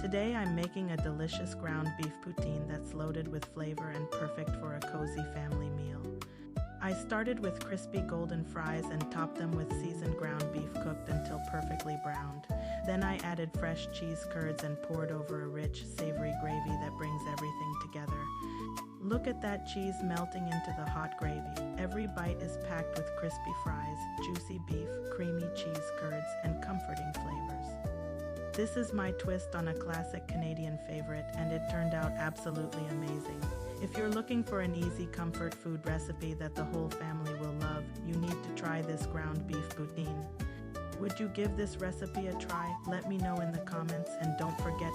Today I'm making a delicious ground beef poutine that's loaded with flavor and perfect for a cozy family meal. I started with crispy golden fries and topped them with seasoned ground beef cooked until perfectly browned. Then I added fresh cheese curds and poured over a rich, savory gravy that brings everything together. Look at that cheese melting into the hot gravy. Every bite is packed with crispy fries, juicy beef, creamy cheese curds, and comforting flavors. This is my twist on a classic Canadian favorite, and it turned out absolutely amazing. If you're looking for an easy comfort food recipe that the whole family will love, you need to try this ground beef poutine. Would you give this recipe a try? Let me know in the comments, and don't forget